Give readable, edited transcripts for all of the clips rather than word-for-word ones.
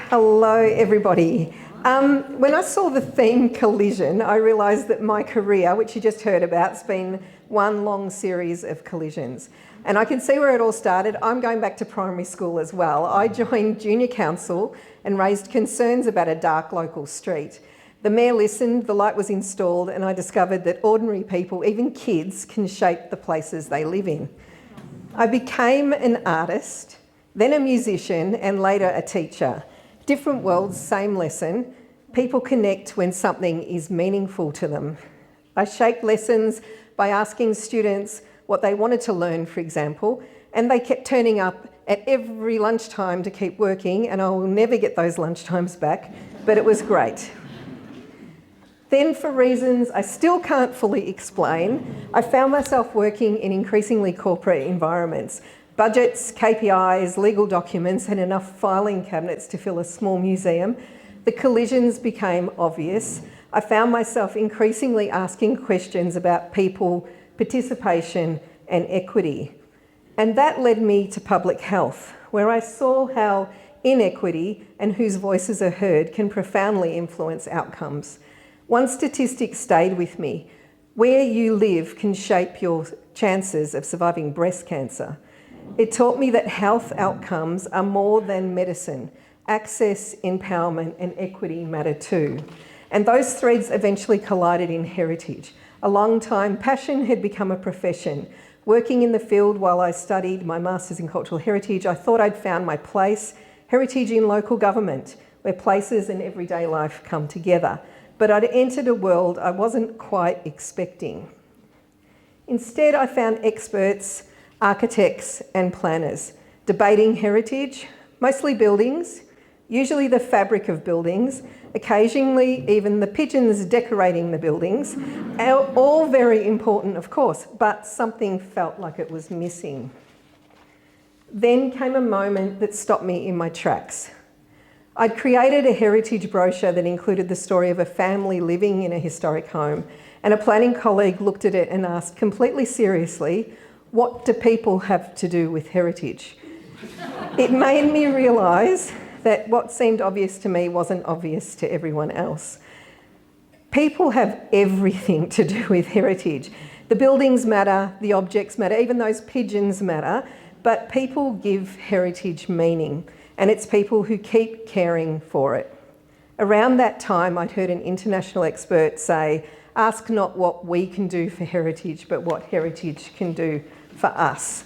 Hello, everybody. When I saw the theme collision, I realised that my career, which you just heard about, has been one long series of collisions. And I can see where it all started. I'm going back to primary school as well. I joined junior council and raised concerns about a dark local street. The mayor listened, the light was installed, and I discovered that ordinary people, even kids, can shape the places they live in. I became an artist, then a musician, and later a teacher. Different worlds, same lesson. People connect when something is meaningful to them. I shaped lessons by asking students what they wanted to learn, for example, and they kept turning up at every lunchtime to keep working, and I will never get those lunchtimes back, but it was great. Then, for reasons I still can't fully explain, I found myself working in increasingly corporate environments. Budgets, KPIs, legal documents, and enough filing cabinets to fill a small museum. The collisions became obvious. I found myself increasingly asking questions about people, participation, and equity. And that led me to public health, where I saw how inequity and whose voices are heard can profoundly influence outcomes. One statistic stayed with me. Where you live can shape your chances of surviving breast cancer. It taught me that health outcomes are more than medicine. Access, empowerment, and equity matter too. And those threads eventually collided in heritage. A long-time passion had become a profession. Working in the field while I studied my Masters in Cultural Heritage, I thought I'd found my place, heritage in local government, where places and everyday life come together. But I'd entered a world I wasn't quite expecting. Instead, I found experts, architects and planners debating heritage, mostly buildings, usually the fabric of buildings, occasionally even the pigeons decorating the buildings, all very important, of course, but something felt like it was missing. Then came a moment that stopped me in my tracks. I'd created a heritage brochure that included the story of a family living in a historic home, and a planning colleague looked at it and asked completely seriously, what do people have to do with heritage? It made me realise that what seemed obvious to me wasn't obvious to everyone else. People have everything to do with heritage. The buildings matter, the objects matter, even those pigeons matter, but people give heritage meaning. And it's people who keep caring for it. Around that time, I'd heard an international expert say, ask not what we can do for heritage, but what heritage can do for us.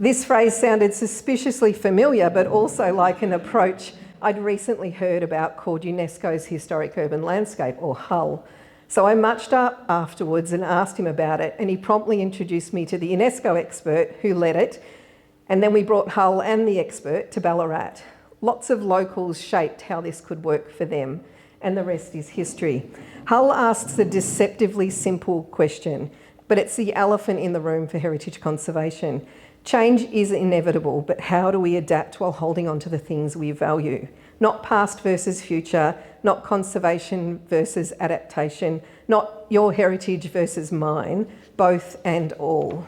This phrase sounded suspiciously familiar, but also like an approach I'd recently heard about called UNESCO's Historic Urban Landscape, or HUL. So I munched up afterwards and asked him about it, and he promptly introduced me to the UNESCO expert who led it. And then we brought Hull and the expert to Ballarat. Lots of locals shaped how this could work for them, and the rest is history. Hull asks a deceptively simple question, but it's the elephant in the room for heritage conservation. Change is inevitable, but how do we adapt while holding on to the things we value? Not past versus future, not conservation versus adaptation, not your heritage versus mine, both and all.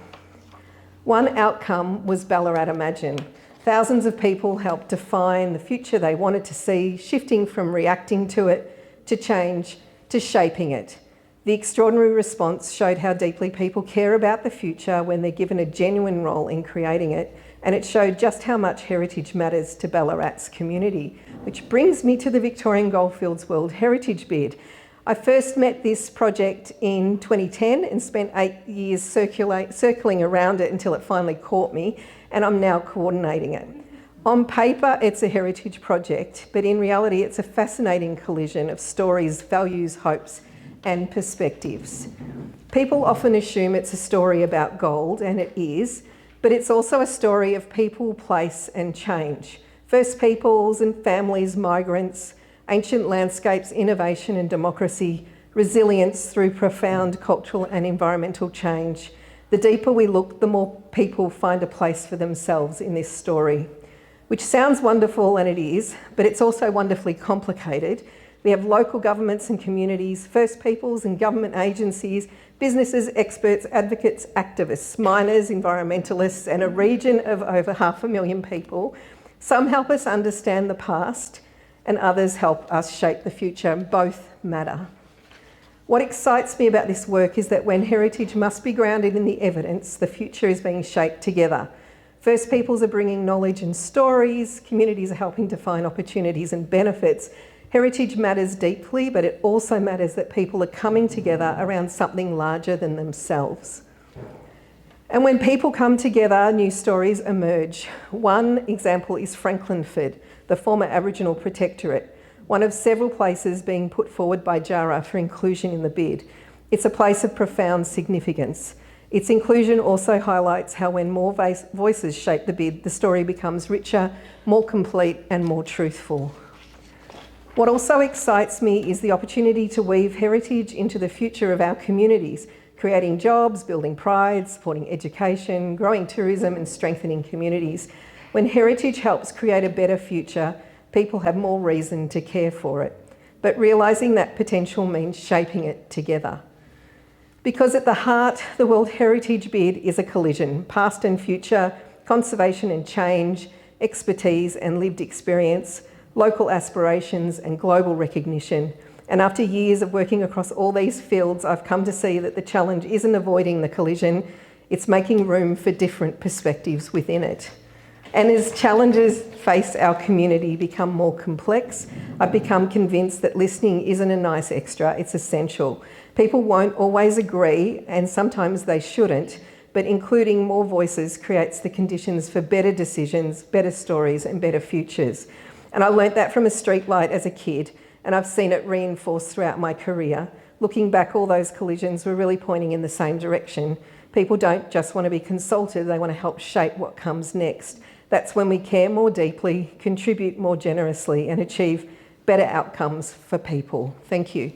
One outcome was Ballarat Imagine. Thousands of people helped define the future they wanted to see, shifting from reacting to it, to change, to shaping it. The extraordinary response showed how deeply people care about the future when they're given a genuine role in creating it, and it showed just how much heritage matters to Ballarat's community, which brings me to the Victorian Goldfields World Heritage bid. I first met this project in 2010 and spent 8 years circling around it until it finally caught me, and I'm now coordinating it. On paper, it's a heritage project, but in reality, it's a fascinating collision of stories, values, hopes, and perspectives. People often assume it's a story about gold, and it is, but it's also a story of people, place, and change. First peoples and families, migrants, ancient landscapes, innovation and democracy, resilience through profound cultural and environmental change. The deeper we look, the more people find a place for themselves in this story, which sounds wonderful, and it is, but it's also wonderfully complicated. We have local governments and communities, First Peoples and government agencies, businesses, experts, advocates, activists, miners, environmentalists, and a region of over 500,000 people. Some help us understand the past, and others help us shape the future. Both matter. What excites me about this work is that when heritage must be grounded in the evidence, the future is being shaped together. First Peoples are bringing knowledge and stories, communities are helping define opportunities and benefits. Heritage matters deeply, but it also matters that people are coming together around something larger than themselves. And when people come together, new stories emerge. One example is Franklinford, the former Aboriginal Protectorate, one of several places being put forward by Jarrah for inclusion in the bid. It's a place of profound significance. Its inclusion also highlights how when more voices shape the bid, the story becomes richer, more complete and more truthful. What also excites me is the opportunity to weave heritage into the future of our communities, creating jobs, building pride, supporting education, growing tourism and strengthening communities. When heritage helps create a better future, people have more reason to care for it. But realising that potential means shaping it together. Because at the heart, the World Heritage Bid is a collision, past and future, conservation and change, expertise and lived experience, local aspirations and global recognition. And after years of working across all these fields, I've come to see that the challenge isn't avoiding the collision, it's making room for different perspectives within it. And as challenges face our community become more complex, I've become convinced that listening isn't a nice extra, it's essential. People won't always agree, and sometimes they shouldn't, but including more voices creates the conditions for better decisions, better stories and better futures. And I learnt that from a streetlight as a kid, and I've seen it reinforced throughout my career. Looking back, all those collisions were really pointing in the same direction. People don't just want to be consulted, they want to help shape what comes next. That's when we care more deeply, contribute more generously and achieve better outcomes for people. Thank you.